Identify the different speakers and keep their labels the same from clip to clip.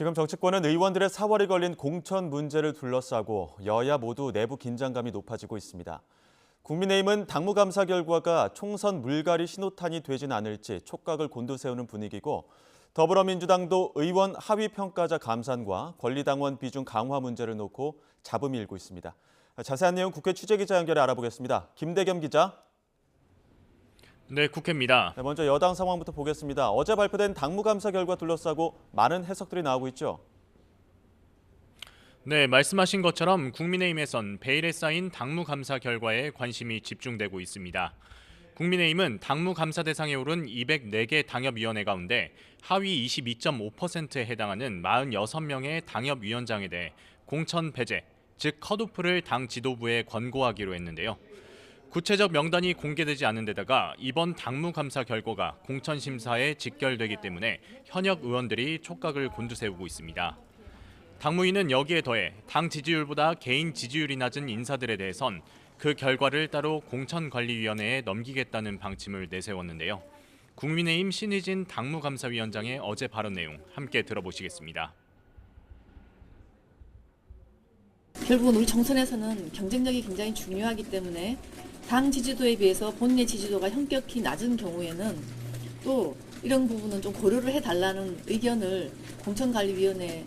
Speaker 1: 지금 정치권은 의원들의 사활이 걸린 공천 문제를 둘러싸고 여야 모두 내부 긴장감이 높아지고 있습니다. 국민의힘은 당무감사 결과가 총선 물갈이 신호탄이 되진 않을지 촉각을 곤두세우는 분위기고, 더불어민주당도 의원 하위 평가자 감산과 권리당원 비중 강화 문제를 놓고 잡음이 일고 있습니다. 자세한 내용 국회 취재기자 연결해 알아보겠습니다. 김대겸 기자.
Speaker 2: 네, 국회입니다.
Speaker 1: 먼저 여당 상황부터 보겠습니다. 어제 발표된 당무감사 결과 둘러싸고 많은 해석들이 나오고 있죠.
Speaker 2: 네, 말씀하신 것처럼 국민의힘에선 베일에 쌓인 당무감사 결과에 관심이 집중되고 있습니다. 국민의힘은 당무감사 대상에 오른 204개 당협위원회 가운데 하위 22.5%에 해당하는 46명의 당협위원장에 대해 공천 배제, 즉 컷오프를 당 지도부에 권고하기로 했는데요. 구체적 명단이 공개되지 않은 데다가 이번 당무감사 결과가 공천심사에 직결되기 때문에 현역 의원들이 촉각을 곤두세우고 있습니다. 당무위는 여기에 더해 당 지지율보다 개인 지지율이 낮은 인사들에 대해선 그 결과를 따로 공천관리위원회에 넘기겠다는 방침을 내세웠는데요. 국민의힘 신의진 당무감사위원장의 어제 발언 내용 함께 들어보시겠습니다.
Speaker 3: 결국은 우리 정선에서는 경쟁력이 굉장히 중요하기 때문에 당 지지도에 비해서 본인의 지지도가 현격히 낮은 경우에는 또 이런 부분은 좀 고려를 해달라는 의견을 공천관리위원회에.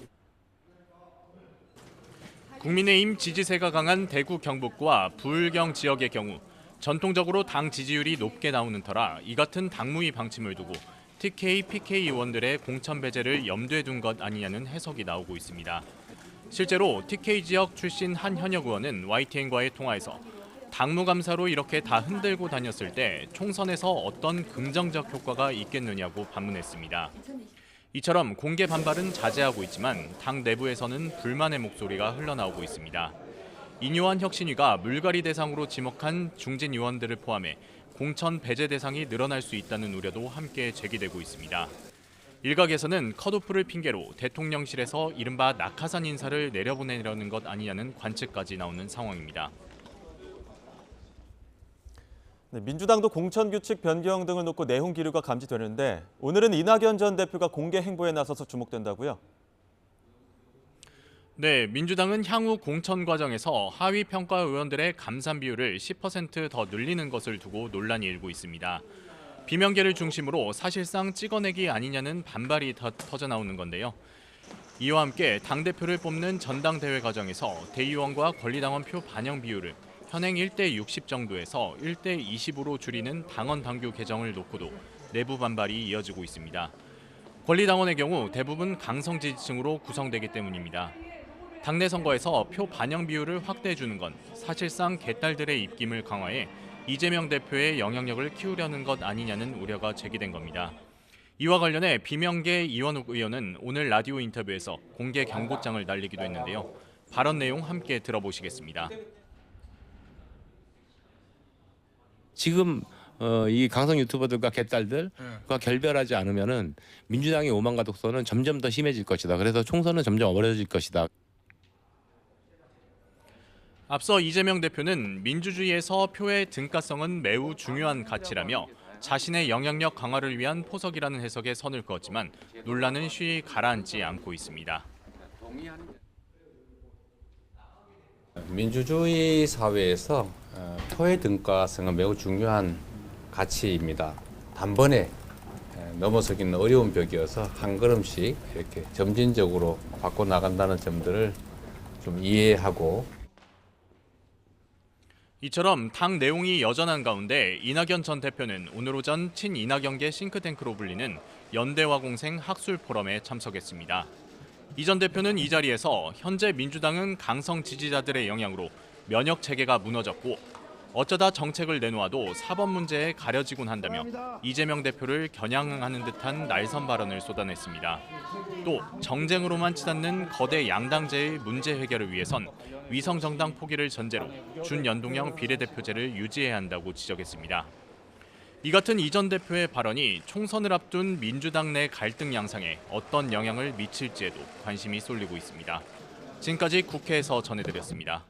Speaker 2: 국민의힘 지지세가 강한 대구 경북과 부울경 지역의 경우 전통적으로 당 지지율이 높게 나오는 터라 이 같은 당무위 방침을 두고 TK, PK 의원들의 공천 배제를 염두에 둔 것 아니냐는 해석이 나오고 있습니다. 실제로 TK 지역 출신 한 현역 의원은 YTN과의 통화에서 당무감사로 이렇게 다 흔들고 다녔을 때 총선에서 어떤 긍정적 효과가 있겠느냐고 반문했습니다. 이처럼 공개 반발은 자제하고 있지만 당 내부에서는 불만의 목소리가 흘러나오고 있습니다. 인요한 혁신위가 물갈이 대상으로 지목한 중진 의원들을 포함해 공천 배제 대상이 늘어날 수 있다는 우려도 함께 제기되고 있습니다. 일각에서는 컷오프를 핑계로 대통령실에서 이른바 낙하산 인사를 내려보내려는 것 아니냐는 관측까지 나오는 상황입니다.
Speaker 1: 민주당도 공천규칙 변경 등을 놓고 내홍 기류가 감지되는데, 오늘은 이낙연 전 대표가 공개 행보에 나서서 주목된다고요?
Speaker 2: 네, 민주당은 향후 공천 과정에서 하위 평가 의원들의 감산 비율을 10% 더 늘리는 것을 두고 논란이 일고 있습니다. 비명계를 중심으로 사실상 찍어내기 아니냐는 반발이 터져 나오는 건데요. 이와 함께 당대표를 뽑는 전당대회 과정에서 대의원과 권리당원 표 반영 비율을 현행 1대 60 정도에서 1대 20으로 줄이는 당원 당규 개정을 놓고도 내부 반발이 이어지고 있습니다. 권리당원의 경우 대부분 강성 지지층으로 구성되기 때문입니다. 당내 선거에서 표 반영 비율을 확대해 주는 건 사실상 개딸들의 입김을 강화해 이재명 대표의 영향력을 키우려는 것 아니냐는 우려가 제기된 겁니다. 이와 관련해 비명계 이원욱 의원은 오늘 라디오 인터뷰에서 공개 경고장을 날리기도 했는데요. 발언 내용 함께 들어보시겠습니다.
Speaker 4: 지금 이 강성 유튜버들과 개딸들과 결별하지 않으면은 민주당의 오만과 독선은 점점 더 심해질 것이다. 그래서 총선은 점점 어려워질 것이다.
Speaker 2: 앞서 이재명 대표는 민주주의에서 표의 등가성은 매우 중요한 가치라며 자신의 영향력 강화를 위한 포석이라는 해석에 선을 그었지만 논란은 쉬이 가라앉지 않고 있습니다.
Speaker 5: 민주주의 사회에서 표의 등가성은 매우 중요한 가치입니다. 단번에 넘어서기는 어려운 벽이어서 한 걸음씩 이렇게 점진적으로 바꿔나간다는 점들을 좀 이해하고,
Speaker 2: 이처럼 당 내용이 여전한 가운데 이낙연 전 대표는 오늘 오전 친이낙연계 싱크탱크로 불리는 연대화공생 학술 포럼에 참석했습니다. 이 전 대표는 이 자리에서 현재 민주당은 강성 지지자들의 영향으로 면역 체계가 무너졌고 어쩌다 정책을 내놓아도 사법 문제에 가려지곤 한다며 이재명 대표를 겨냥하는 듯한 날선 발언을 쏟아냈습니다. 또 정쟁으로만 치닫는 거대 양당제의 문제 해결을 위해선 위성정당 포기를 전제로 준연동형 비례대표제를 유지해야 한다고 지적했습니다. 이 같은 이 전 대표의 발언이 총선을 앞둔 민주당 내 갈등 양상에 어떤 영향을 미칠지에도 관심이 쏠리고 있습니다. 지금까지 국회에서 전해드렸습니다.